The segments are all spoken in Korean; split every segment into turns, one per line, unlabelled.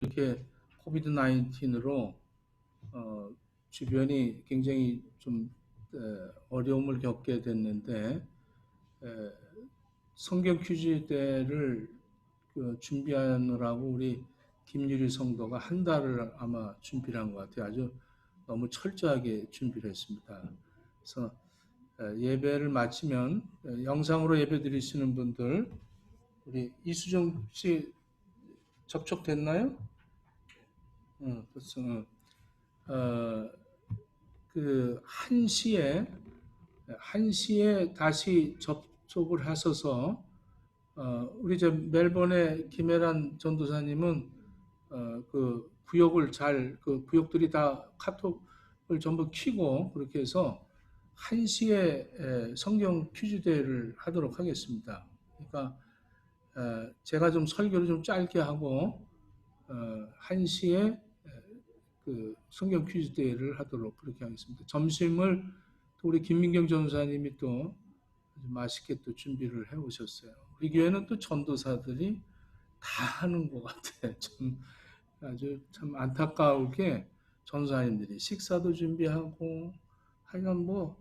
이렇게 코비드 19으로 주변이 굉장히 좀 어려움을 겪게 됐는데 성경 퀴즈 대를 준비하느라고 우리 김유리 성도가 한 달을 아마 준비를 한 것 같아요. 아주 너무 철저하게 준비를 했습니다. 그래서 예배를 마치면 영상으로 예배 드리시는 분들, 우리 이수정 씨 접촉됐나요? 그래서 그 1시에 다시 접촉을 하셔서 우리 저 멜번의 김혜란 전도사님은 그 그 구역들이 다 카톡을 전부 켜고 그렇게 해서 1시에 성경 퀴즈 대회를 하도록 하겠습니다. 그러니까 제가 좀 설교를 좀 짧게 하고 1시에 그 성경 퀴즈 대회를 하도록 그렇게 하겠습니다. 점심을 또 우리 김민경 전사님이 또 아주 맛있게 또 준비를 해 오셨어요. 우리 교회는 또 전도사들이 다 하는 것 같아. 좀 아주 참 안타까우게 전사님들이 식사도 준비하고 하여간 뭐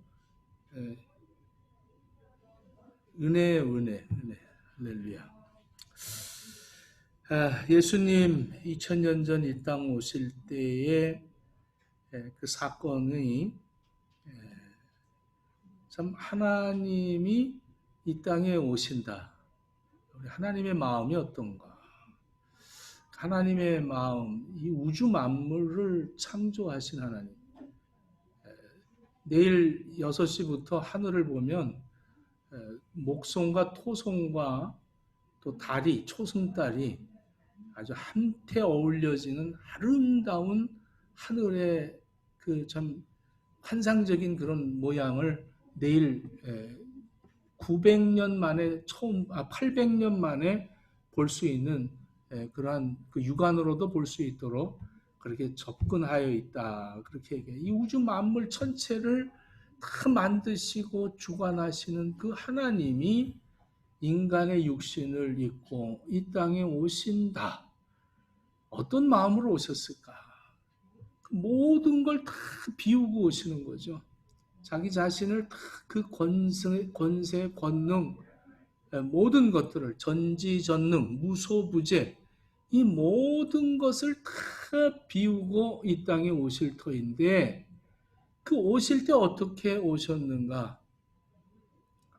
은혜의 은혜. 할렐루야. 예수님 2000년 전 이 땅 오실 때의 그 사건의 참 하나님이 이 땅에 오신다. 우리 하나님의 마음이 어떤가? 하나님의 마음, 이 우주 만물을 창조하신 하나님. 내일 6시부터 하늘을 보면 목송과 토송과 또 달이, 초승달이 아주 한테 어울려지는 아름다운 하늘의 그 참 환상적인 그런 모양을 내일 900년 만에 800년 만에 볼 수 있는 그러한 그 육안으로도 볼 수 있도록 그렇게 접근하여 있다. 그렇게 얘기해요. 이 우주 만물 전체를 다 만드시고 주관하시는 그 하나님이 인간의 육신을 입고 이 땅에 오신다. 어떤 마음으로 오셨을까? 모든 걸 다 비우고 오시는 거죠. 자기 자신을 다 그 권세, 권능, 모든 것들을 전지전능, 무소부재 이 모든 것을 다 비우고 이 땅에 오실 터인데 그 오실 때 어떻게 오셨는가?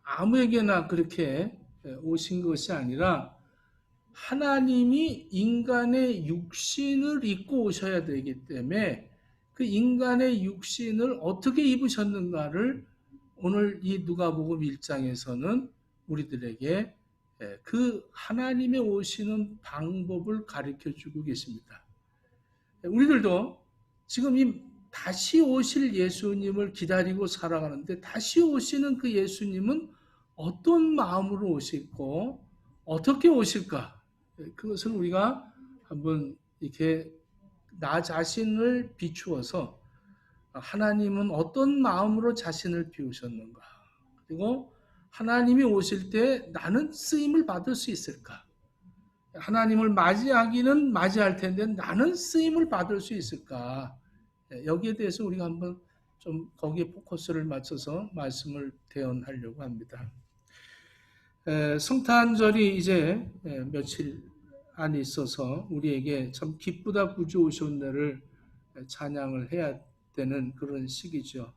아무에게나 그렇게 오신 것이 아니라 하나님이 인간의 육신을 입고 오셔야 되기 때문에 그 인간의 육신을 어떻게 입으셨는가를 오늘 이 누가복음 1장에서는 우리들에게 그 하나님의 오시는 방법을 가르쳐 주고 계십니다. 우리들도 지금 이 다시 오실 예수님을 기다리고 살아가는데 다시 오시는 그 예수님은 어떤 마음으로 오실고 어떻게 오실까? 그것을 우리가 한번 이렇게 나 자신을 비추어서 하나님은 어떤 마음으로 자신을 비우셨는가? 그리고 하나님이 오실 때 나는 쓰임을 받을 수 있을까? 하나님을 맞이하기는 맞이할 텐데 나는 쓰임을 받을 수 있을까? 여기에 대해서 우리가 한번 좀 거기에 포커스를 맞춰서 말씀을 대언하려고 합니다. 성탄절이 이제 며칠 안 있어서 우리에게 참 기쁘다 구주 오신 날을 찬양을 해야 되는 그런 시기죠.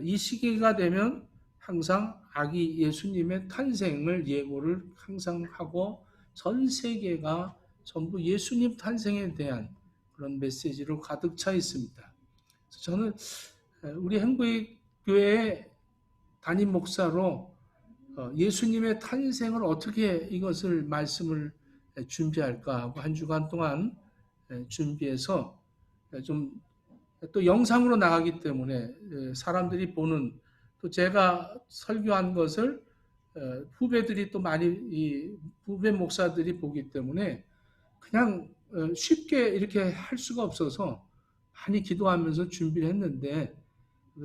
이 시기가 되면 항상 아기 예수님의 탄생을 예고를 항상 하고 전 세계가 전부 예수님 탄생에 대한 그런 메시지로 가득 차 있습니다. 저는 우리 행복의 교회의 담임 목사로 예수님의 탄생을 어떻게 이것을 말씀을 준비할까 하고 한 주간 동안 준비해서 좀 또 영상으로 나가기 때문에 사람들이 보는 또 제가 설교한 것을 후배들이 또 많이 후배 목사들이 보기 때문에 그냥 쉽게 이렇게 할 수가 없어서 많이 기도하면서 준비를 했는데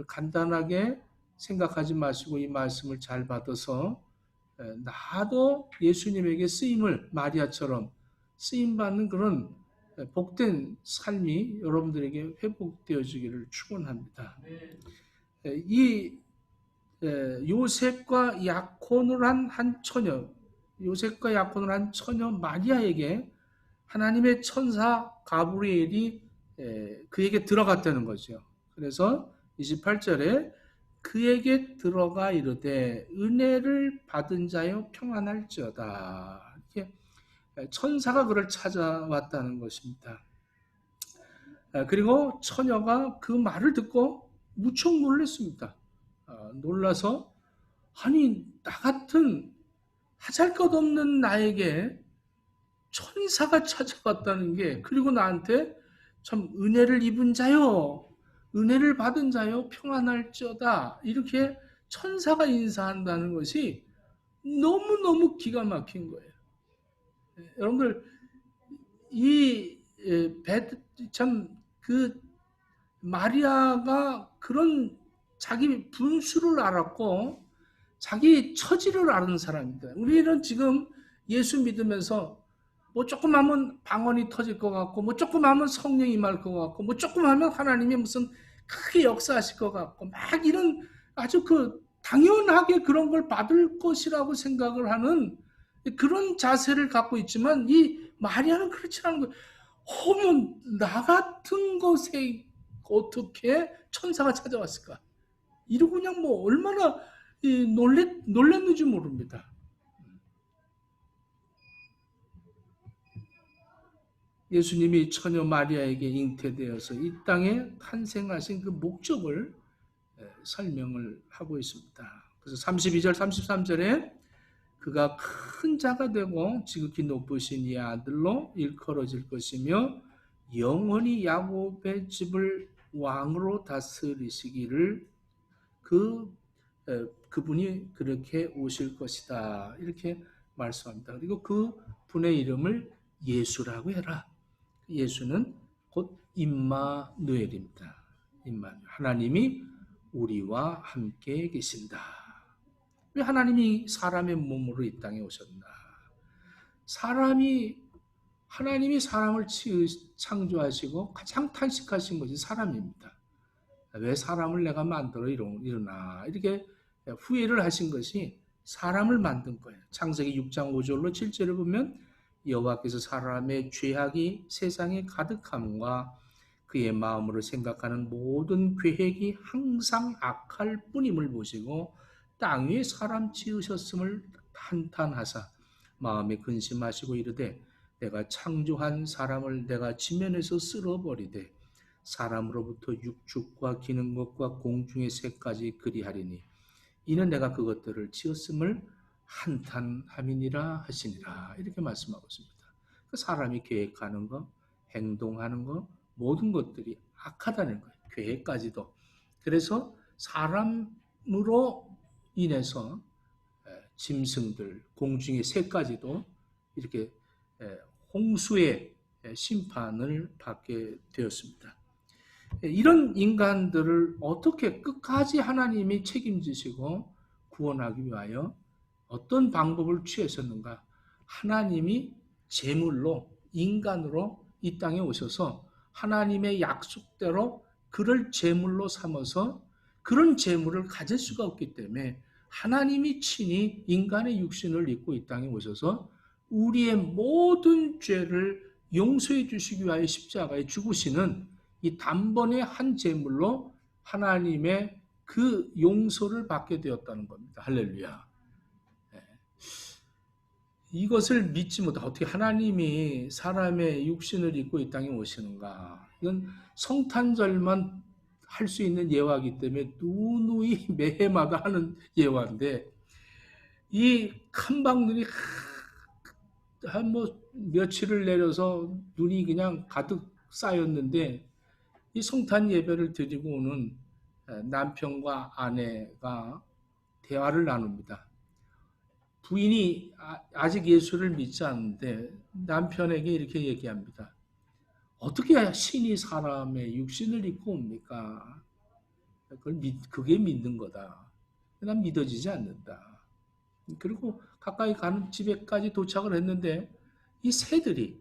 간단하게 생각하지 마시고 이 말씀을 잘 받아서 나도 예수님에게 쓰임을 마리아처럼 쓰임받는 그런 복된 삶이 여러분들에게 회복되어지기를 축원합니다. 이 요셉과 약혼을 한 처녀, 요셉과 약혼을 한 처녀 마리아에게 하나님의 천사 가브리엘이 그에게 들어갔다는 거죠. 그래서 28절에 그에게 들어가 이르되 은혜를 받은 자여 평안할지어다. 이렇게 천사가 그를 찾아왔다는 것입니다. 그리고 처녀가 그 말을 듣고 무척 놀랐습니다. 놀라서 아니 나 같은 하잘것없는 나에게 천사가 찾아왔다는 게, 그리고 나한테 참 은혜를 입은 자요, 은혜를 받은 자요 평안할지어다, 이렇게 천사가 인사한다는 것이 너무너무 기가 막힌 거예요. 여러분들 그 마리아가 그런 자기 분수를 알았고 자기 처지를 아는 사람입니다. 우리는 지금 예수 믿으면서 뭐 조금 하면 방언이 터질 것 같고, 뭐 조금 하면 성령이 임할 것 같고, 뭐 조금 하면 하나님이 무슨 크게 역사하실 것 같고, 막 이런 아주 당연하게 그런 걸 받을 것이라고 생각을 하는 그런 자세를 갖고 있지만, 이 마리아는 그렇지 않은 거예요. 어머, 나 같은 것에 어떻게 천사가 찾아왔을까? 이러고 그냥 뭐 얼마나 놀랬는지 모릅니다. 예수님이 처녀 마리아에게 잉태되어서 이 땅에 탄생하신 그 목적을 설명을 하고 있습니다. 그래서 32절, 33절에 그가 큰 자가 되고 지극히 높으신 이 아들로 일컬어질 것이며 영원히 야곱의 집을 왕으로 다스리시기를 그분이 그렇게 오실 것이다, 이렇게 말씀합니다. 그리고 그 분의 이름을 예수라고 해라. 예수는 곧 임마누엘입니다. 임마누엘, 하나님이 우리와 함께 계신다. 왜 하나님이 사람의 몸으로 이 땅에 오셨나? 하나님이 사람을 창조하시고 가장 탄식하신 것이 사람입니다. 왜 사람을 내가 만들어 이러나, 이렇게 후회를 하신 것이 사람을 만든 거예요. 창세기 6장 5절로 7절을 보면 여호와께서 사람의 죄악이 세상에 가득함과 그의 마음으로 생각하는 모든 계획이 항상 악할 뿐임을 보시고 땅 위에 사람 지으셨음을 한탄하사 마음에 근심하시고 이르되 내가 창조한 사람을 내가 지면에서 쓸어버리되 사람으로부터 육축과 기는 것과 공중의 새까지 그리하리니 이는 내가 그것들을 지었음을 한탄함이니라 하시니라, 이렇게 말씀하고 있습니다. 사람이 계획하는 것, 행동하는 것, 모든 것들이 악하다는 거예요. 계획까지도. 그래서 사람으로 인해서 짐승들, 공중의 새까지도 이렇게 홍수의 심판을 받게 되었습니다. 이런 인간들을 어떻게 끝까지 하나님이 책임지시고 구원하기 위하여 어떤 방법을 취하셨는가? 하나님이 제물로, 인간으로 이 땅에 오셔서 하나님의 약속대로 그를 제물로 삼아서 그런 제물을 가질 수가 없기 때문에 하나님이 친히 인간의 육신을 입고 이 땅에 오셔서 우리의 모든 죄를 용서해 주시기 위하여 십자가에 죽으시는 이 단번에 한 제물로 하나님의 그 용서를 받게 되었다는 겁니다. 할렐루야. 이것을 믿지 못하고 어떻게 하나님이 사람의 육신을 입고 이 땅에 오시는가? 이건 성탄절만 할 수 있는 예화이기 때문에 누누이 매해마다 하는 예화인데, 이 한방눈이 한 며칠을 내려서 눈이 그냥 가득 쌓였는데 이 성탄 예배를 드리고 오는 남편과 아내가 대화를 나눕니다. 부인이 아직 예수를 믿지 않는데 남편에게 이렇게 얘기합니다. 어떻게 신이 사람의 육신을 입고 옵니까? 그게 믿는 거다. 난 믿어지지 않는다. 그리고 가까이 가는 집에까지 도착을 했는데 이 새들이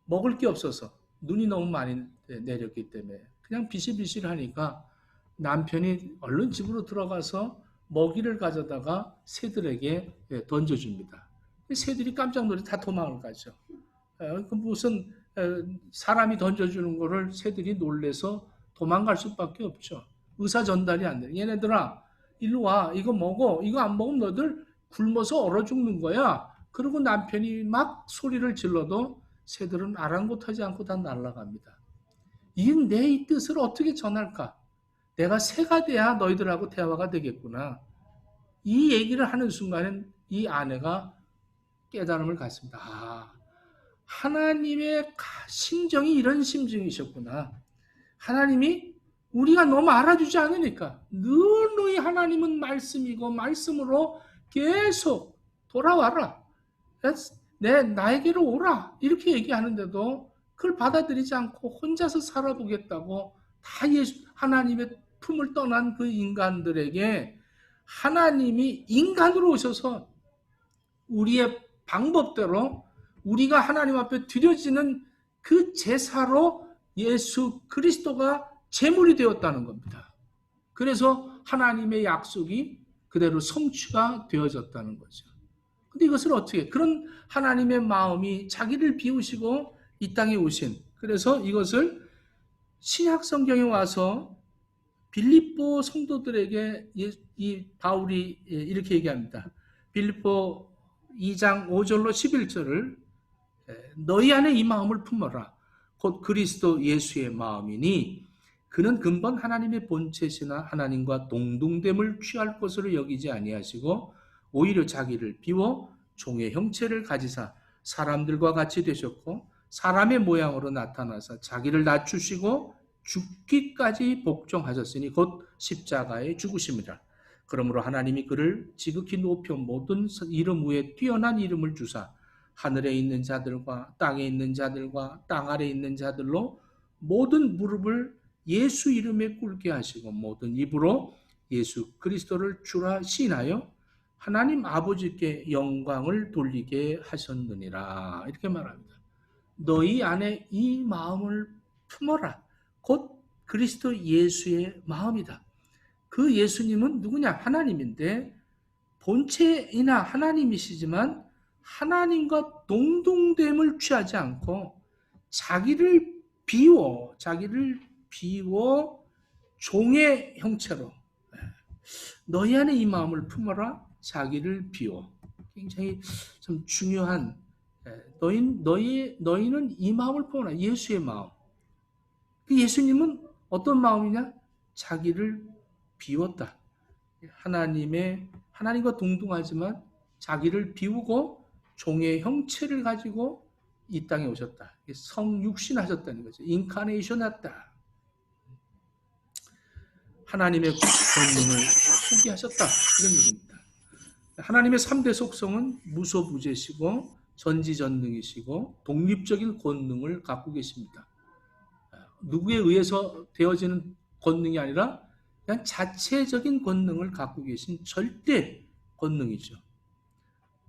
먹을 게 없어서 눈이 너무 많이 내렸기 때문에 그냥 비실비실하니까 남편이 얼른 집으로 들어가서 먹이를 가져다가 새들에게 던져줍니다. 새들이 깜짝 놀래 다 도망을 가죠. 그 무슨 사람이 던져주는 거를 새들이 놀래서 도망갈 수밖에 없죠. 의사 전달이 안 돼. 얘네들아, 일로 와. 이거 먹어. 이거 안 먹으면 너들 굶어서 얼어 죽는 거야. 그리고 남편이 막 소리를 질러도 새들은 아랑곳하지 않고 다 날아갑니다. 이내 이 뜻을 어떻게 전할까? 내가 새가 돼야 너희들하고 대화가 되겠구나. 이 얘기를 하는 순간엔 이 아내가 깨달음을 갖습니다. 아, 하나님의 심정이 이런 심정이셨구나. 하나님이 우리가 너무 알아주지 않으니까 늘 하나님은 말씀이고 말씀으로 계속 돌아와라. 나에게로 오라. 이렇게 얘기하는데도 그걸 받아들이지 않고 혼자서 살아보겠다고 다 하나님의 품을 떠난 그 인간들에게 하나님이 인간으로 오셔서 우리의 방법대로 우리가 하나님 앞에 드려지는 그 제사로 예수 그리스도가 제물이 되었다는 겁니다. 그래서 하나님의 약속이 그대로 성취가 되어졌다는 거죠. 근데 이것을 어떻게, 그런 하나님의 마음이 자기를 비우시고 이 땅에 오신, 그래서 이것을 신약 성경에 와서 빌립보 성도들에게 이 바울이 이렇게 얘기합니다. 빌립보 2장 5절로 11절을 너희 안에 이 마음을 품어라. 곧 그리스도 예수의 마음이니 그는 근본 하나님의 본체시나 하나님과 동등됨을 취할 것으로 여기지 아니하시고 오히려 자기를 비워 종의 형체를 가지사 사람들과 같이 되셨고 사람의 모양으로 나타나사 자기를 낮추시고 죽기까지 복종하셨으니 곧 십자가에 죽으심이라. 그러므로 하나님이 그를 지극히 높여 모든 이름 위에 뛰어난 이름을 주사 하늘에 있는 자들과 땅에 있는 자들과 땅 아래에 있는 자들로 모든 무릎을 예수 이름에 꿇게 하시고 모든 입으로 예수 그리스도를 주라 시인하여 하나님 아버지께 영광을 돌리게 하셨느니라. 이렇게 말합니다. 너희 안에 이 마음을 품어라. 곧 그리스도 예수의 마음이다. 그 예수님은 누구냐? 하나님인데 본체이나 하나님이시지만 하나님과 동등됨을 취하지 않고 자기를 비워 종의 형체로 너희 안에 이 마음을 품어라. 자기를 비워. 굉장히 좀 중요한, 너희는 이 마음을 품어라. 예수의 마음. 그 예수님은 어떤 마음이냐? 자기를 비웠다. 하나님과 동등하지만 자기를 비우고 종의 형체를 가지고 이 땅에 오셨다. 성육신하셨다는 거죠. 인카네이션 했다. 하나님의 권능을 포기하셨다. 이런 얘기입니다. 하나님의 3대 속성은 무소부재시고 전지전능이시고 독립적인 권능을 갖고 계십니다. 누구에 의해서 되어지는 권능이 아니라 그냥 자체적인 권능을 갖고 계신 절대 권능이죠.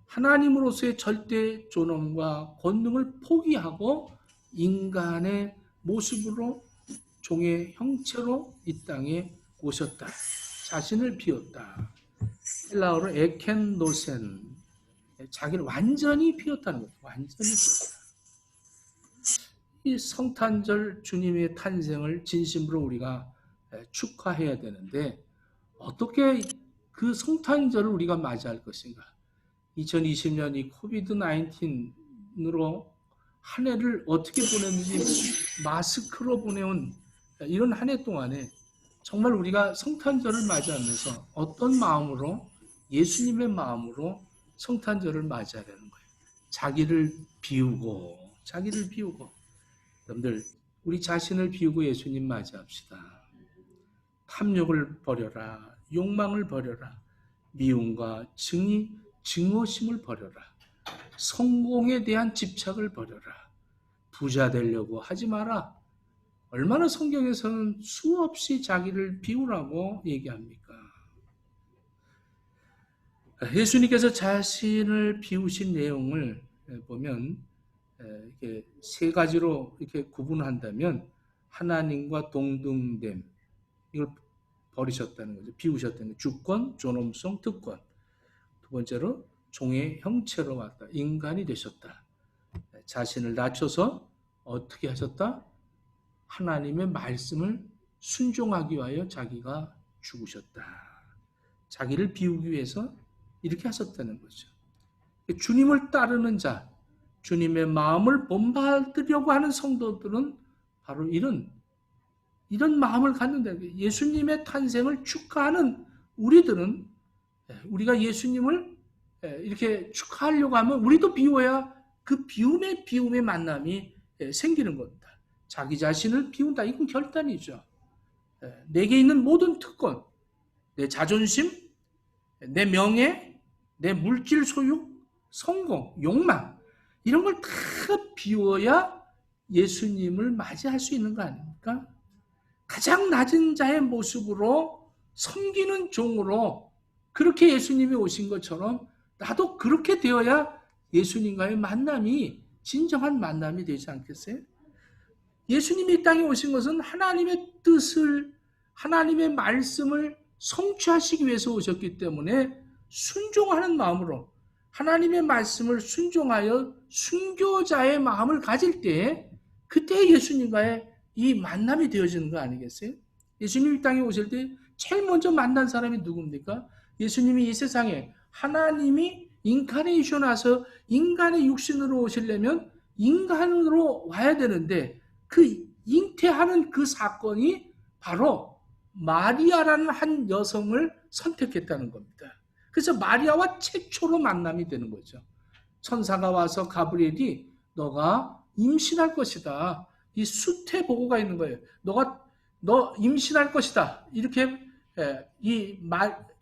하나님으로서의 절대 존엄과 권능을 포기하고 인간의 모습으로 종의 형체로 이 땅에 오셨다. 자신을 비웠다. 헬라어로 에켄노센, 자기를 완전히 비웠다는 거죠. 완전히 비웠다. 이 성탄절 주님의 탄생을 진심으로 우리가 축하해야 되는데 어떻게 그 성탄절을 우리가 맞이할 것인가? 2020년 이 코비드 19으로 한 해를 어떻게 보냈는지 마스크로 보내온 이런 한 해 동안에 정말 우리가 성탄절을 맞이하면서 어떤 마음으로 예수님의 마음으로 성탄절을 맞이하려는 거예요. 자기를 비우고 여러분들 우리 자신을 비우고 예수님 맞이합시다. 탐욕을 버려라. 욕망을 버려라. 미움과 증오심을 버려라. 성공에 대한 집착을 버려라. 부자 되려고 하지 마라. 얼마나 성경에서는 수없이 자기를 비우라고 얘기합니까? 예수님께서 자신을 비우신 내용을 보면 이렇게 세 가지로 이렇게 구분한다면 하나님과 동등됨 이걸 버리셨다는 거죠. 비우셨다는 거죠. 주권, 존엄성, 특권. 두 번째로 종의 형체로 왔다. 인간이 되셨다. 자신을 낮춰서 어떻게 하셨다? 하나님의 말씀을 순종하기 위하여 자기가 죽으셨다. 자기를 비우기 위해서 이렇게 하셨다는 거죠. 주님을 따르는 자, 주님의 마음을 본받으려고 하는 성도들은 바로 이런 마음을 갖는다. 예수님의 탄생을 축하하는 우리들은 우리가 예수님을 이렇게 축하하려고 하면 우리도 비워야 그 비움의 만남이 생기는 겁니다. 자기 자신을 비운다. 이건 결단이죠. 내게 있는 모든 특권, 내 자존심, 내 명예, 내 물질 소유, 성공, 욕망 이런 걸 다 비워야 예수님을 맞이할 수 있는 거 아닙니까? 가장 낮은 자의 모습으로 섬기는 종으로 그렇게 예수님이 오신 것처럼 나도 그렇게 되어야 예수님과의 만남이 진정한 만남이 되지 않겠어요? 예수님이 이 땅에 오신 것은 하나님의 뜻을, 하나님의 말씀을 성취하시기 위해서 오셨기 때문에 순종하는 마음으로 하나님의 말씀을 순종하여 순교자의 마음을 가질 때 그때 예수님과의 이 만남이 되어지는 거 아니겠어요? 예수님이 이 땅에 오실 때 제일 먼저 만난 사람이 누굽니까? 예수님이 이 세상에 하나님이 인카네이션 와서 인간의 육신으로 오시려면 인간으로 와야 되는데 그 잉태하는 그 사건이 바로 마리아라는 한 여성을 선택했다는 겁니다. 그래서 마리아와 최초로 만남이 되는 거죠. 천사가 와서 가브리엘이 너가 임신할 것이다. 이 수태 보고가 있는 거예요. 너 임신할 것이다. 이렇게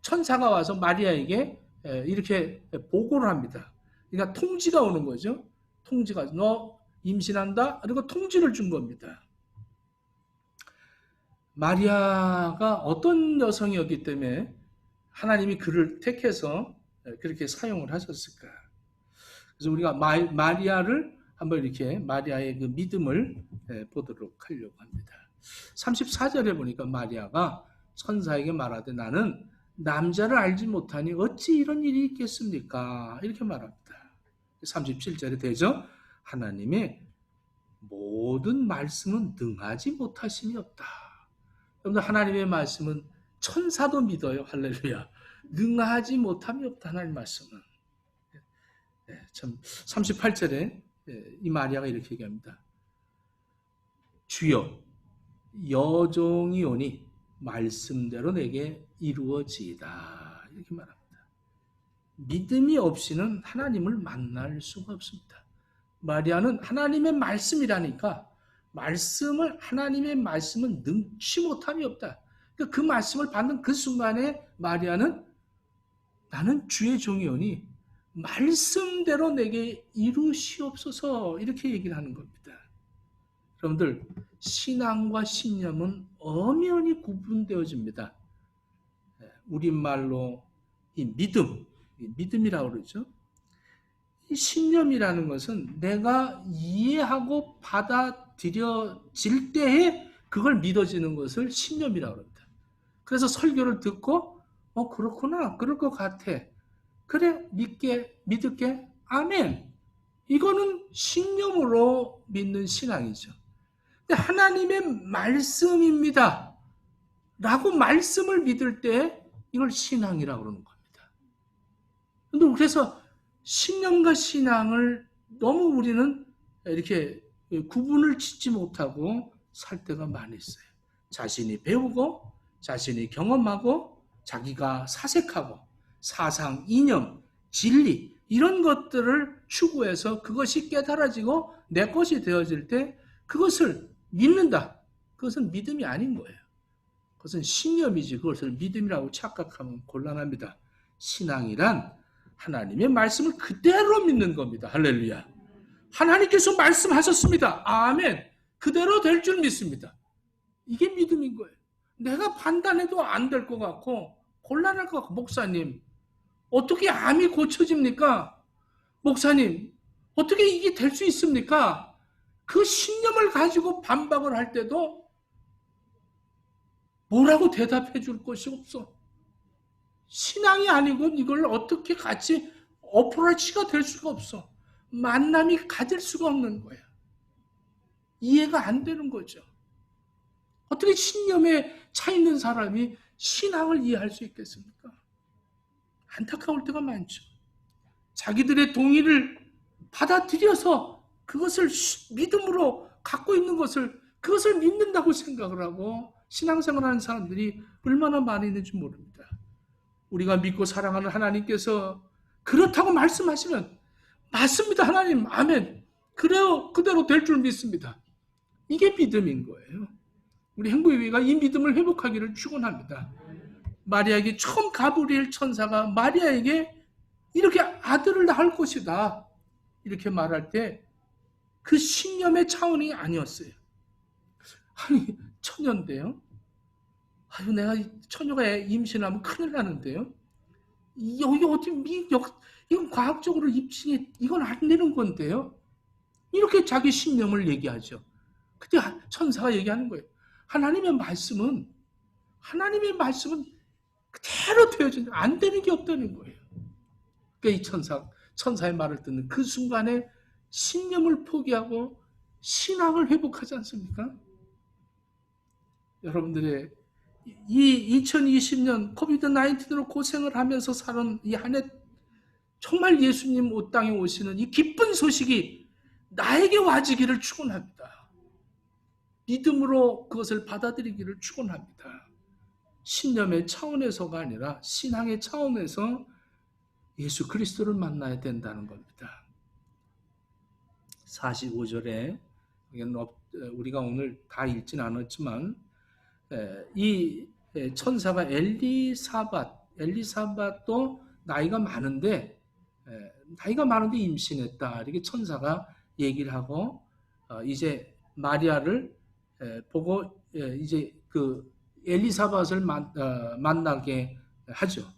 천사가 와서 마리아에게 이렇게 보고를 합니다. 그러니까 통지가 오는 거죠. 통지가 너 임신한다. 그리고 통지를 준 겁니다. 마리아가 어떤 여성이었기 때문에 하나님이 그를 택해서 그렇게 사용을 하셨을까? 그래서 우리가 마리아를 한번 이렇게 마리아의 그 믿음을 보도록 하려고 합니다. 34절에 보니까 마리아가 천사에게 말하되 나는 남자를 알지 못하니 어찌 이런 일이 있겠습니까? 이렇게 말합니다. 37절에 되죠. 하나님의 모든 말씀은 능하지 못하심이 없다. 여러분들 하나님의 말씀은 천사도 믿어요. 할렐루야. 능하지 못함이 없다. 하나님 말씀은. 참 38절에 이 마리아가 이렇게 얘기합니다. 주여 여종이 오니 말씀대로 내게 이루어지이다. 이렇게 말합니다. 믿음이 없이는 하나님을 만날 수가 없습니다. 마리아는 하나님의 말씀이라니까 하나님의 말씀은 능치 못함이 없다. 그 말씀을 받는 그 순간에 마리아는 나는 주의 종이오니 말씀대로 내게 이루시옵소서 이렇게 얘기를 하는 겁니다. 여러분들 신앙과 신념은 엄연히 구분되어집니다. 우리말로 이 믿음이라고 그러죠. 이 신념이라는 것은 내가 이해하고 받아들여질 때에 그걸 믿어지는 것을 신념이라고 합니다. 그래서 설교를 듣고 그렇구나 그럴 것 같아. 그래 믿을게 아멘. 이거는 신념으로 믿는 신앙이죠. 근데 하나님의 말씀입니다 라고 말씀을 믿을 때 이걸 신앙이라고 그러는 겁니다. 근데 그래서 신념과 신앙을 너무 우리는 이렇게 구분을 짓지 못하고 살 때가 많이 있어요. 자신이 배우고 자신이 경험하고 자기가 사색하고 사상, 이념, 진리 이런 것들을 추구해서 그것이 깨달아지고 내 것이 되어질 때 그것을 믿는다. 그것은 믿음이 아닌 거예요. 그것은 신념이지 그것을 믿음이라고 착각하면 곤란합니다. 신앙이란 하나님의 말씀을 그대로 믿는 겁니다. 할렐루야. 하나님께서 말씀하셨습니다. 아멘. 그대로 될 줄 믿습니다. 이게 믿음인 거예요. 내가 판단해도 안 될 것 같고 곤란할 것 같고 목사님 어떻게 암이 고쳐집니까? 목사님 어떻게 이게 될 수 있습니까? 그 신념을 가지고 반박을 할 때도 뭐라고 대답해 줄 것이 없어. 신앙이 아니고 이걸 어떻게 같이 어프로치가 될 수가 없어. 만남이 가질 수가 없는 거야. 이해가 안 되는 거죠. 어떻게 신념에 차 있는 사람이 신앙을 이해할 수 있겠습니까? 안타까울 때가 많죠. 자기들의 동의를 받아들여서 그것을 믿음으로 갖고 있는 것을 그것을 믿는다고 생각을 하고 신앙생활하는 사람들이 얼마나 많이 있는지 모릅니다. 우리가 믿고 사랑하는 하나님께서 그렇다고 말씀하시면 맞습니다. 하나님 아멘. 그래요. 그대로 될 줄 믿습니다. 이게 믿음인 거예요. 우리 행복의회가 이 믿음을 회복하기를 축원합니다. 마리아에게 처음 가브리엘 천사가 마리아에게 이렇게 아들을 낳을 것이다 이렇게 말할 때 그 신념의 차원이 아니었어요. 아니 처녀인데요. 아유 내가 처녀가 임신하면 큰일 나는데요. 여기 어디 이건 과학적으로 입신이 이건 안 되는 건데요. 이렇게 자기 신념을 얘기하죠. 그때 천사가 얘기하는 거예요. 하나님의 말씀은 그대로 되어진 안 되는 게 없다는 거예요. 그러니까 이 천사의 말을 듣는 그 순간에 신념을 포기하고 신앙을 회복하지 않습니까? 여러분들의 이 2020년 코비드 19으로 고생을 하면서 사는 이 한 해 정말 예수님 땅에 오시는 이 기쁜 소식이 나에게 와지기를 축원합니다. 믿음으로 그것을 받아들이기를 축원합니다. 신념의 차원에서가 아니라 신앙의 차원에서 예수 그리스도를 만나야 된다는 겁니다. 45절에 우리가 오늘 다 읽진 않았지만 이 천사가 엘리사밧도 나이가 많은데 임신했다 이렇게 천사가 얘기를 하고 이제 마리아를 보고 이제 그 엘리사밧을 만나게 하죠.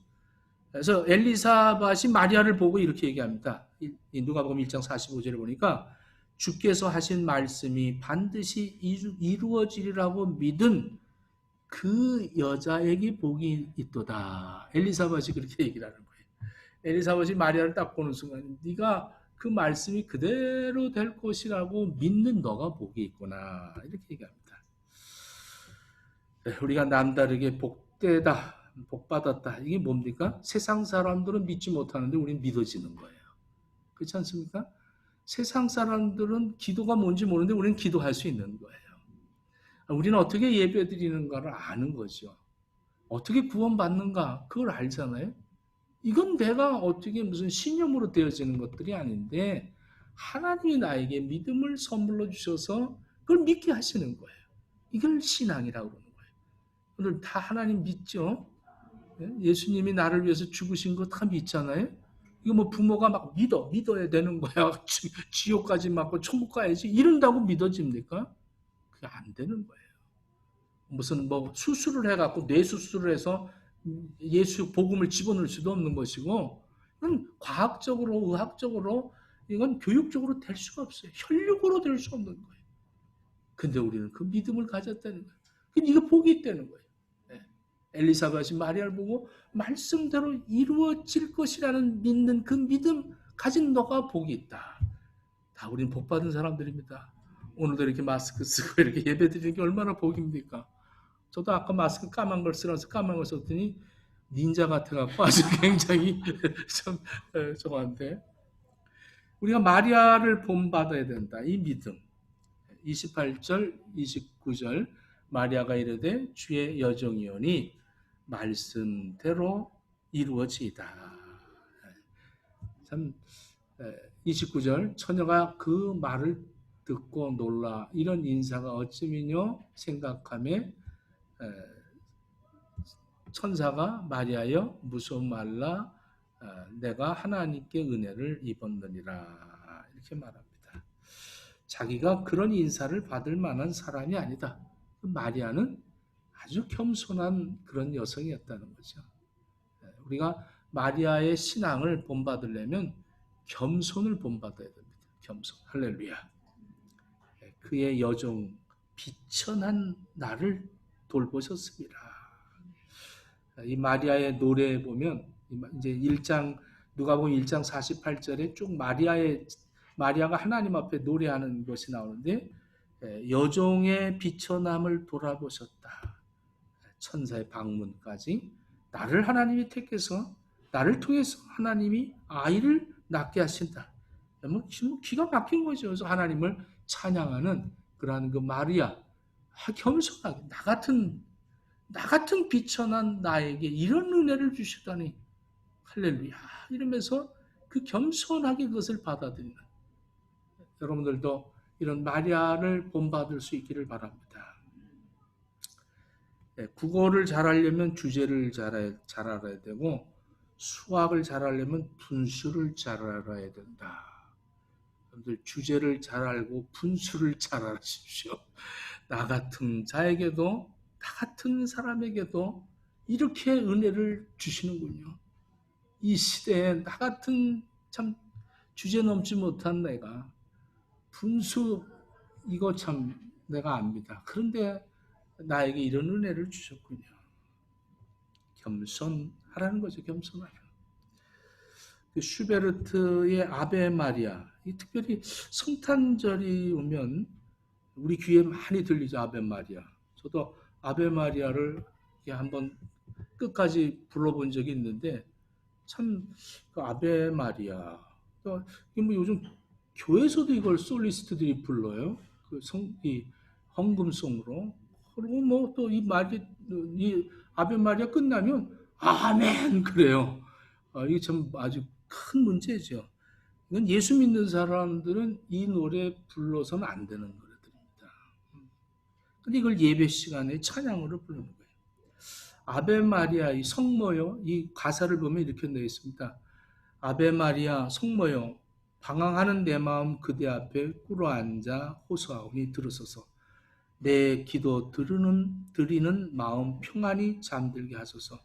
그래서 엘리사밧이 마리아를 보고 이렇게 얘기합니다. 누가복음 1장 45절에 보니까 주께서 하신 말씀이 반드시 이루어지리라고 믿은 그 여자에게 복이 있도다. 엘리사밧이 그렇게 얘기를 하는 거예요. 엘리사밧이 마리아를 딱 보는 순간 네가 그 말씀이 그대로 될 것이라고 믿는 너가 복이 있구나. 이렇게 얘기합니다. 우리가 남다르게 복되다, 복받았다. 이게 뭡니까? 세상 사람들은 믿지 못하는데 우리는 믿어지는 거예요. 그렇지 않습니까? 세상 사람들은 기도가 뭔지 모르는데 우리는 기도할 수 있는 거예요. 우리는 어떻게 예배드리는가를 아는 거죠. 어떻게 구원받는가 그걸 알잖아요. 이건 내가 어떻게 무슨 신념으로 되어지는 것들이 아닌데 하나님이 나에게 믿음을 선물로 주셔서 그걸 믿게 하시는 거예요. 이걸 신앙이라고 그러는 거예요. 오늘 다 하나님 믿죠? 예수님이 나를 위해서 죽으신 거 다 믿잖아요. 이거 뭐 부모가 막 믿어야 되는 거야. 지옥까지 맞고 천국 가야지 이런다고 믿어집니까? 그게 안 되는 거예요. 무슨 뭐 수술을 해갖고 뇌 수술을 해서 예수 복음을 집어넣을 수도 없는 것이고 이건 과학적으로 의학적으로 이건 교육적으로 될 수가 없어요. 혈육으로 될 수 없는 거예요. 근데 우리는 그 믿음을 가졌다는 거예요. 이거 복이 있다는 거예요. 엘리사벳이 마리아를 보고 말씀대로 이루어질 것이라는 믿는 그 믿음 가진 너가 복이 있다. 다 우리는 복 받은 사람들입니다. 오늘도 이렇게 마스크 쓰고 이렇게 예배 드리는 게 얼마나 복입니까? 저도 아까 마스크 까만 걸 쓰라서 까만 걸 썼더니 닌자 같아갖고 아주 굉장히 좀 저한테 우리가 마리아를 본받아야 된다. 이 믿음. 28절, 29절 마리아가 이르되 주의 여종이오니 말씀대로 이루어지이다. 참 29절 처녀가 그 말을 듣고 놀라 이런 인사가 어찌미뇨 생각하며 천사가 마리아여 무서움 말라 내가 하나님께 은혜를 입었느니라 이렇게 말합니다. 자기가 그런 인사를 받을 만한 사람이 아니다. 마리아는 아주 겸손한 그런 여성이었다는 거죠. 우리가 마리아의 신앙을 본받으려면 겸손을 본받아야 됩니다. 겸손. 할렐루야. 그의 여종 비천한 나를 돌보셨습니다. 이 마리아의 노래에 보면 이제 1장 누가복음 1장 48절에 쭉 마리아가 하나님 앞에 노래하는 것이 나오는데 여종의 비천함을 돌아보셨다. 천사의 방문까지 나를 하나님이 택해서 나를 통해서 하나님이 아이를 낳게 하신다. 뭐 기가 막힌 거죠. 그래서 하나님을 찬양하는 그러한 그 마리아 겸손하게 나 같은 비천한 나에게 이런 은혜를 주시다니 할렐루야 이러면서 그 겸손하게 그것을 받아들이는 여러분들도 이런 마리아를 본받을 수 있기를 바랍니다. 국어를 잘하려면 주제를 잘 알아야 되고 수학을 잘하려면 분수를 잘 알아야 된다. 여러분들 주제를 잘 알고 분수를 잘 알아십시오. 나 같은 자에게도 나 같은 사람에게도 이렇게 은혜를 주시는군요. 이 시대에 나 같은 참 주제 넘지 못한 내가 분수 이거 참 내가 압니다. 그런데 나에게 이런 은혜를 주셨군요. 겸손하라는 거죠. 겸손하라. 슈베르트의 아베 마리아, 특별히 성탄절이 오면 우리 귀에 많이 들리죠. 아베 마리아. 저도 아베 마리아를 한번 끝까지 불러본 적이 있는데 참 그 아베 마리아. 뭐 요즘 교회에서도 이걸 솔리스트들이 불러요. 이 헌금송으로. 그리고 뭐 또 이 아베 마리아 끝나면 아멘 그래요. 이게 참 아주 큰 문제죠. 이건 예수 믿는 사람들은 이 노래 불러서는 안 되는 노래들입니다. 근데 이걸 예배 시간에 찬양으로 부르는 거예요. 아베 마리아 이 성모요. 이 가사를 보면 이렇게 되어 있습니다. 아베 마리아 성모요. 방황하는 내 마음 그대 앞에 꿇어앉아 호소하오니 들으소서. 내 기도 드리는 마음 평안히 잠들게 하소서.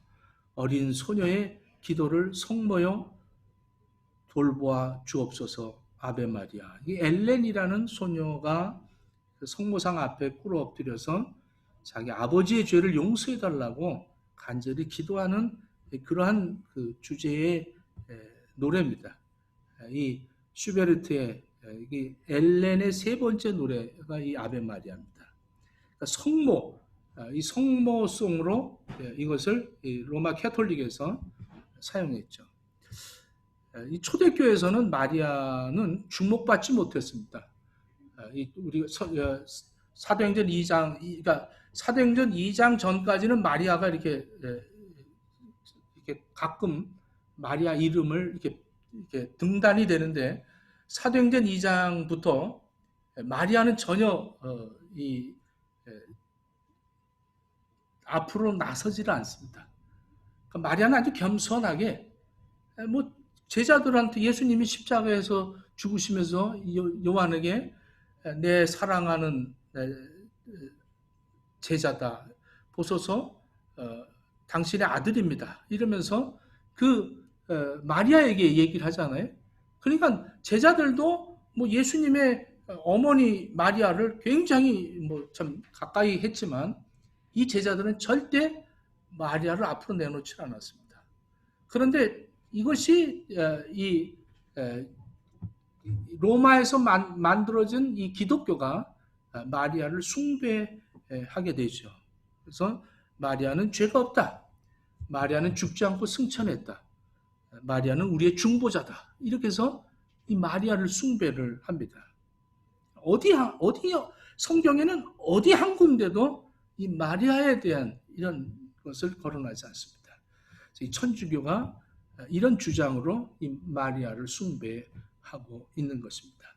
어린 소녀의 기도를 성모여 돌보아 주옵소서. 아베 마리아. 이 엘렌이라는 소녀가 성모상 앞에 꿇어 엎드려서 자기 아버지의 죄를 용서해 달라고 간절히 기도하는 그러한 그 주제의 노래입니다. 이 슈베르트의 이 엘렌의 세 번째 노래가 이 아베 마리아입니다. 그러니까 성모, 이 성모송으로 이것을 로마 캐톨릭에서 사용했죠. 이 초대교회에서는 마리아는 주목받지 못했습니다. 우리 사도행전 2장, 그러니까 사도행전 2장 전까지는 마리아가 이렇게 가끔 마리아 이름을 이렇게 등단이 되는데 사도행전 2장부터 마리아는 전혀 앞으로 나서지를 않습니다. 그러니까 마리아는 아주 겸손하게 뭐 제자들한테 예수님이 십자가에서 죽으시면서 요한에게 내 사랑하는 제자다 보소서 당신의 아들입니다. 이러면서 마리아에게 얘기를 하잖아요. 그러니까 제자들도 뭐 예수님의 어머니 마리아를 굉장히 뭐 참 가까이 했지만 이 제자들은 절대 마리아를 앞으로 내놓지 않았습니다. 그런데 이것이 이 로마에서 만들어진 이 기독교가 마리아를 숭배하게 되죠. 그래서 마리아는 죄가 없다. 마리아는 죽지 않고 승천했다. 마리아는 우리의 중보자다. 이렇게 해서 이 마리아를 숭배를 합니다. 성경에는 어디 한 군데도 이 마리아에 대한 이런 것을 거론하지 않습니다. 이 천주교가 이런 주장으로 이 마리아를 숭배하고 있는 것입니다.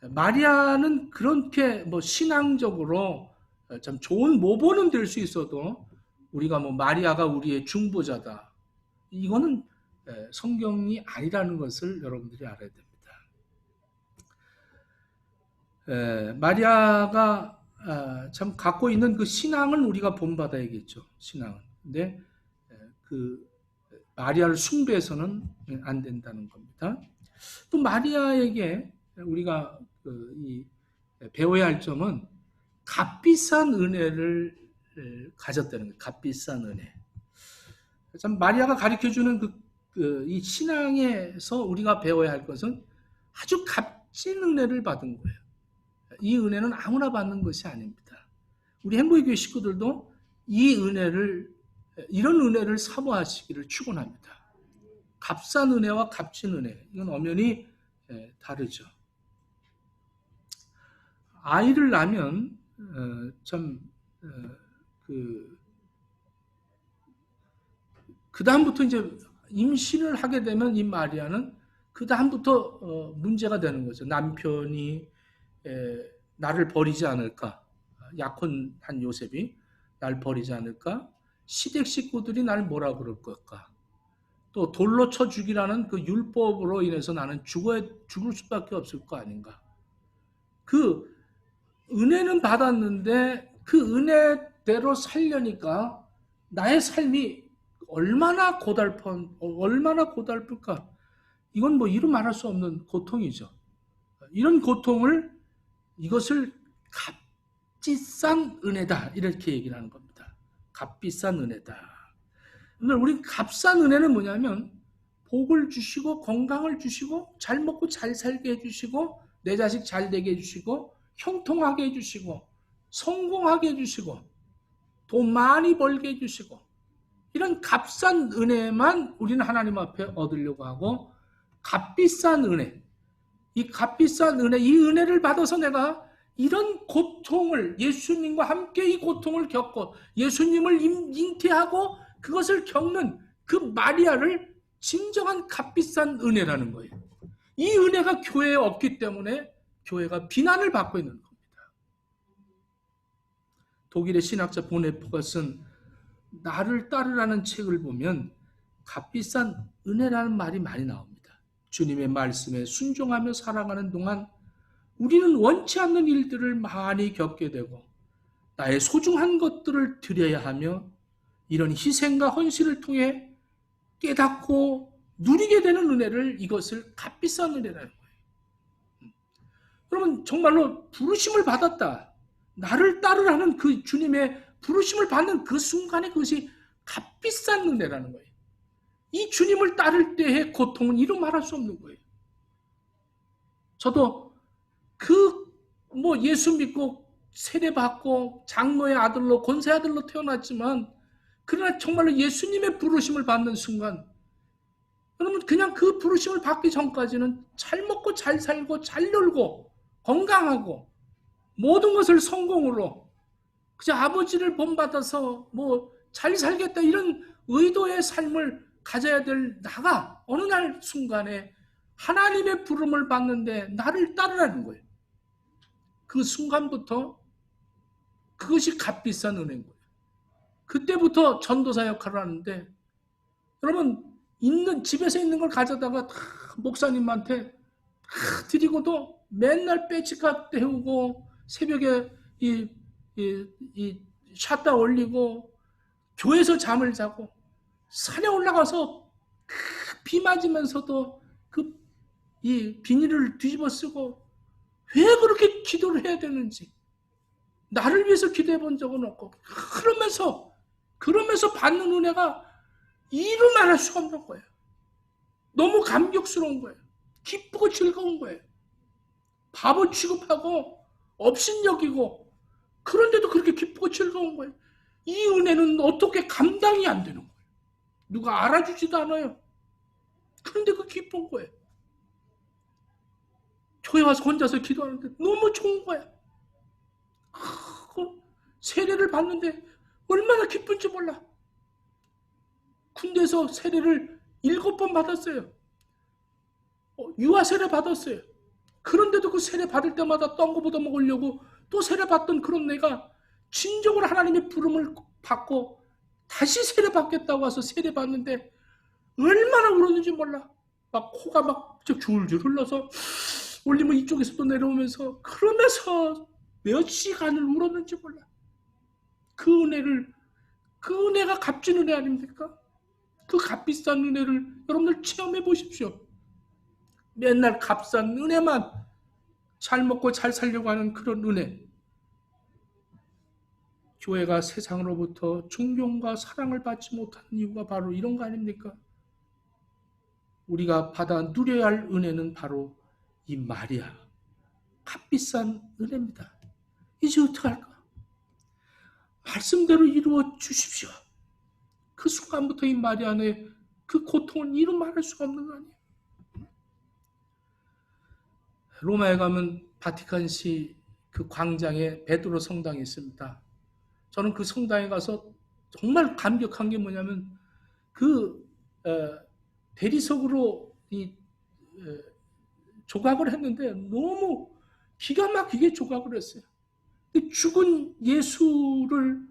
마리아는 그렇게 뭐 신앙적으로 참 좋은 모본은 될 수 있어도 우리가 뭐 마리아가 우리의 중보자다. 이거는 성경이 아니라는 것을 여러분들이 알아야 됩니다. 마리아가 참 갖고 있는 그 신앙은 우리가 본받아야겠죠. 신앙은. 근데 그 마리아를 숭배해서는 안 된다는 겁니다. 또 마리아에게 우리가 배워야 할 점은 값비싼 은혜를 가졌다는 거예요. 값비싼 은혜. 참 마리아가 가르쳐주는 이 신앙에서 우리가 배워야 할 것은 아주 값진 은혜를 받은 거예요. 이 은혜는 아무나 받는 것이 아닙니다. 우리 행복의 교회 식구들도 이런 은혜를 사모하시기를 축원합니다. 값싼 은혜와 값진 은혜, 이건 엄연히 다르죠. 아이를 낳으면 그 다음부터 이제 임신을 하게 되면 이 마리아는 그 다음부터 문제가 되는 거죠. 남편이 나를 버리지 않을까, 약혼한 요셉이 나를 버리지 않을까, 시댁 식구들이 나를 뭐라 그럴 걸까, 또 돌로 쳐 죽이라는 그 율법으로 인해서 나는 죽을 수밖에 없을 거 아닌가. 그 은혜는 받았는데 그 은혜대로 살려니까 나의 삶이 얼마나 고달플까. 이건 뭐 이루 말할 수 없는 고통이죠. 이런 이것을 값비싼 은혜다, 이렇게 얘기를 하는 겁니다. 값비싼 은혜다. 우리 값싼 은혜는 뭐냐면 복을 주시고 건강을 주시고 잘 먹고 잘 살게 해주시고 내 자식 잘 되게 해주시고 형통하게 해주시고 성공하게 해주시고 돈 많이 벌게 해주시고, 이런 값싼 은혜만 우리는 하나님 앞에 얻으려고 하고, 값비싼 은혜, 이 값비싼 은혜, 이 은혜를 받아서 내가 이런 고통을, 예수님과 함께 이 고통을 겪고 예수님을 잉태하고 그것을 겪는 그 마리아를 진정한 값비싼 은혜라는 거예요. 이 은혜가 교회에 없기 때문에 교회가 비난을 받고 있는 겁니다. 독일의 신학자 보네포가 쓴 나를 따르라는 책을 보면 값비싼 은혜라는 말이 많이 나옵니다. 주님의 말씀에 순종하며 살아가는 동안 우리는 원치 않는 일들을 많이 겪게 되고 나의 소중한 것들을 드려야 하며, 이런 희생과 헌신을 통해 깨닫고 누리게 되는 은혜를, 이것을 값비싼 은혜라는 거예요. 여러분, 정말로 부르심을 받았다, 나를 따르라는 그 주님의 부르심을 받는 그 순간에 그것이 값비싼 은혜라는 거예요. 이 주님을 따를 때의 고통은 이루 말할 수 없는 거예요. 저도 예수 믿고 세례받고 장로의 아들로, 권세 아들로 태어났지만, 그러나 정말로 예수님의 부르심을 받는 순간, 여러분, 그냥 그 부르심을 받기 전까지는 잘 먹고 잘 살고 잘 놀고 건강하고 모든 것을 성공으로, 그저 아버지를 본받아서 잘 살겠다, 이런 의도의 삶을 가져야 될 나가 어느 날 순간에 하나님의 부름을 받는데 나를 따르라는 거예요. 그 순간부터 그것이 값비싼 은혜인 거예요. 그때부터 전도사 역할을 하는데, 여러분, 집에서 있는 걸 가져다가 목사님한테 드리고도 맨날 배지값 태우고 새벽에 샷다 올리고 교회에서 잠을 자고 산에 올라가서 비 맞으면서도 이 비닐을 뒤집어 쓰고, 왜 그렇게 기도를 해야 되는지 나를 위해서 기도해 본 적은 없고, 그러면서 받는 은혜가 이루 말할 수가 없는 거예요. 너무 감격스러운 거예요. 기쁘고 즐거운 거예요. 바보 취급하고 업신여기고, 그런데도 그렇게 기쁘고 즐거운 거예요. 이 은혜는 어떻게 감당이 안 되는 거예요. 누가 알아주지도 않아요. 그런데 그 기쁜 거예요. 교회 와서 혼자서 기도하는데 너무 좋은 거야. 세례를 받는데 얼마나 기쁜지 몰라. 군대에서 세례를 7번 받았어요. 유아 세례 받았어요. 그런데도 그 세례 받을 때마다 떤 거보다 먹으려고 또 세례 받던 그런 내가 진정으로 하나님의 부름을 받고 다시 세례 받겠다고 와서 세례 받는데 얼마나 울었는지 몰라. 막 코가 막 줄줄 흘러서 올리면 이쪽에서 또 내려오면서, 그러면서 몇 시간을 울었는지 몰라. 그 은혜가 값진 은혜 아닙니까? 그 값비싼 은혜를 여러분들 체험해 보십시오. 맨날 값싼 은혜만 잘 먹고 잘 살려고 하는 그런 은혜. 교회가 세상으로부터 존경과 사랑을 받지 못하는 이유가 바로 이런 거 아닙니까? 우리가 받아 누려야 할 은혜는 바로 이 마리아, 값비싼 은혜입니다. 이제 어떡할까? 말씀대로 이루어 주십시오. 그 순간부터 이 마리아의 그 고통은 이루 말할 수가 없는 거 아니에요. 로마에 가면 바티칸시 그 광장에 베드로 성당이 있습니다. 저는 그 성당에 가서 정말 감격한 게 뭐냐면 그 대리석으로 이 조각을 했는데 너무 기가 막히게 조각을 했어요. 죽은 예수를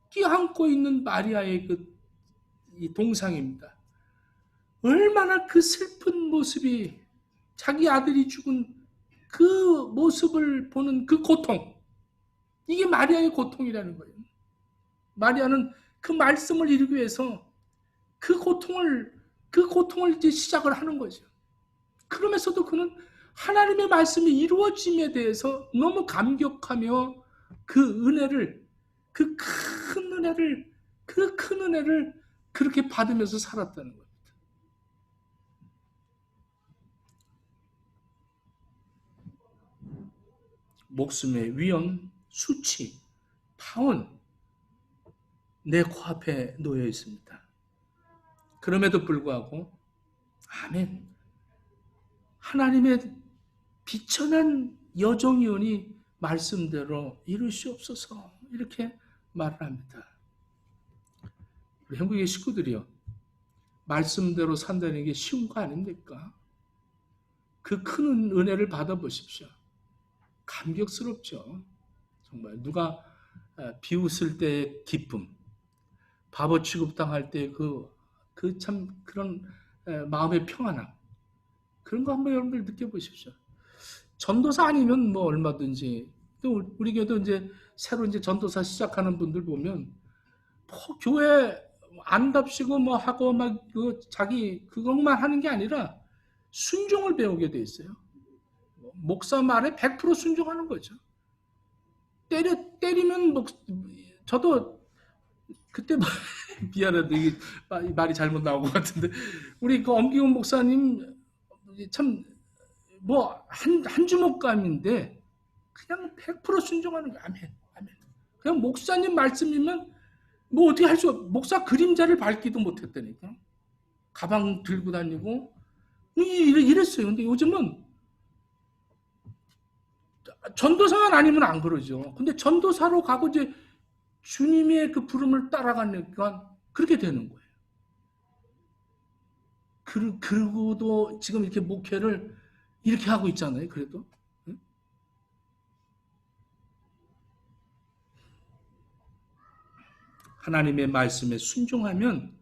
끼안고 있는 마리아의 이 동상입니다. 얼마나 그 슬픈 모습이, 자기 아들이 죽은 그 모습을 보는 그 고통, 이게 마리아의 고통이라는 거예요. 마리아는 그 말씀을 이루기 위해서 그 고통을 이제 시작을 하는 거죠. 그러면서도 그는 하나님의 말씀이 이루어짐에 대해서 너무 감격하며 그 은혜를, 그 큰 은혜를 그렇게 받으면서 살았다는 겁니다. 목숨의 위험, 수치, 파혼, 내 코앞에 놓여 있습니다. 그럼에도 불구하고 아멘, 하나님의 비천한 여정이오니 말씀대로 이루시옵소서, 이렇게 말을 합니다. 우리 한국의 식구들이요, 말씀대로 산다는 게 쉬운 거 아닙니까? 그 큰 은혜를 받아보십시오. 감격스럽죠. 정말 누가 비웃을 때의 기쁨, 바보 취급당할 때 참 그런 마음의 평안함, 그런 거 한번 여러분들 느껴보십시오. 전도사 아니면 뭐 얼마든지, 또 우리 교회도 이제 새로 이제 전도사 시작하는 분들 보면 뭐 교회 안답시고 뭐 하고 막 자기 그것만 하는 게 아니라 순종을 배우게 돼 있어요. 목사 말에 100% 순종하는 거죠. 때리면 저도 그때 미안한데 이게 말이 잘못 나온 것 같은데, 우리 그 엄기훈 목사님 참 뭐 한 주먹감인데 그냥 100% 순종하는 거야. 아멘, 아멘. 그냥 목사님 말씀이면 뭐 어떻게 할 수가, 목사 그림자를 밟기도 못했다니까. 가방 들고 다니고 이랬어요. 근데 요즘은 전도사만 아니면 안 그러죠. 근데 전도사로 가고 이제 주님의 그 부름을 따라가니까 그렇게 되는 거예요. 그러고도 지금 이렇게 목회를 이렇게 하고 있잖아요. 그래도. 하나님의 말씀에 순종하면,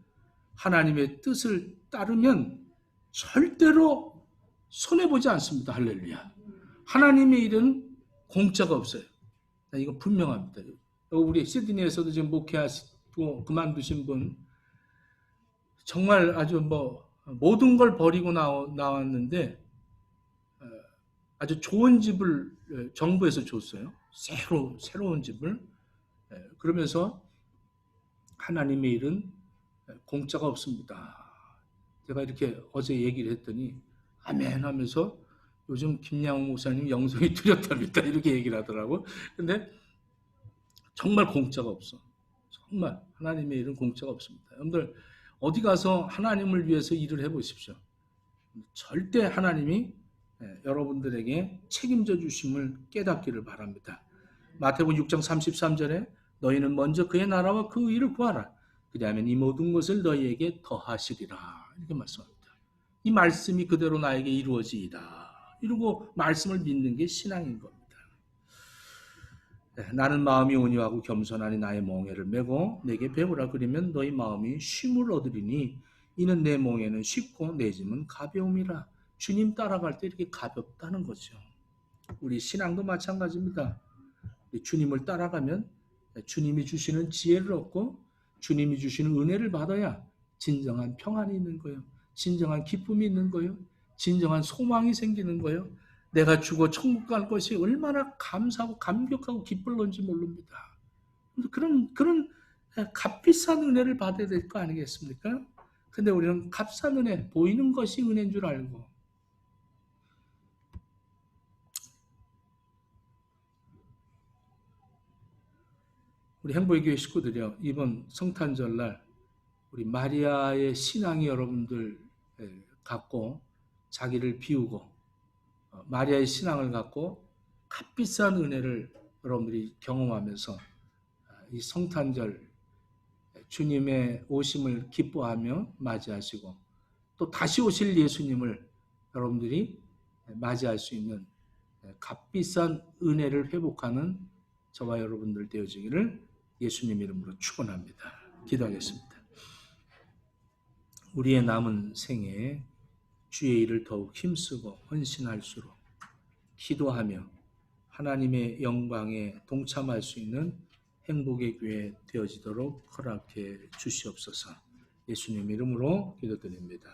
하나님의 뜻을 따르면 절대로 손해보지 않습니다. 할렐루야. 하나님의 일은 공짜가 없어요. 이거 분명합니다. 우리 시드니에서도 지금 목회하시고 그만두신 분, 정말 아주 뭐 모든 걸 버리고 나왔는데 아주 좋은 집을 정부에서 줬어요. 새로운 집을. 그러면서 하나님의 일은 공짜가 없습니다. 제가 이렇게 어제 얘기를 했더니 아멘 하면서 요즘 김양호 목사님 영성이 뚜렷합니다, 이렇게 얘기를 하더라고. 근데 정말 공짜가 없어. 정말 하나님의 일은 공짜가 없습니다. 여러분들 어디 가서 하나님을 위해서 일을 해보십시오. 절대 하나님이 여러분들에게 책임져 주심을 깨닫기를 바랍니다. 마태복음 6장 33절에 너희는 먼저 그의 나라와 그 의를 구하라. 그리하면 이 모든 것을 너희에게 더하시리라, 이렇게 말씀합니다. 이 말씀이 그대로 나에게 이루어지이다, 이러고 말씀을 믿는 게 신앙인 겁니다. 나는 마음이 온유하고 겸손하니 나의 멍에를 메고 내게 배우라. 그러면 너희 마음이 쉼을 얻으리니 이는 내 멍에는 쉽고 내 짐은 가벼움이라. 주님 따라갈 때 이렇게 가볍다는 거죠. 우리 신앙도 마찬가지입니다. 주님을 따라가면 주님이 주시는 지혜를 얻고 주님이 주시는 은혜를 받아야 진정한 평안이 있는 거예요. 진정한 기쁨이 있는 거예요. 진정한 소망이 생기는 거예요. 내가 죽어 천국 갈 것이 얼마나 감사하고 감격하고 기쁠런지 모릅니다. 그런 값비싼 은혜를 받아야 될 거 아니겠습니까? 근데 우리는 값싼 은혜, 보이는 것이 은혜인 줄 알고, 우리 행복의 교회 식구들이요, 이번 성탄절날 우리 마리아의 신앙이 여러분들 갖고 자기를 비우고 마리아의 신앙을 갖고 값비싼 은혜를 여러분들이 경험하면서 이 성탄절 주님의 오심을 기뻐하며 맞이하시고 또 다시 오실 예수님을 여러분들이 맞이할 수 있는 값비싼 은혜를 회복하는 저와 여러분들 되어지기를 예수님 이름으로 축원합니다. 기도하겠습니다. 우리의 남은 생에 주의 일을 더욱 힘쓰고 헌신할수록 기도하며 하나님의 영광에 동참할 수 있는 행복의 교회 되어지도록 허락해 주시옵소서. 예수님 이름으로 기도드립니다.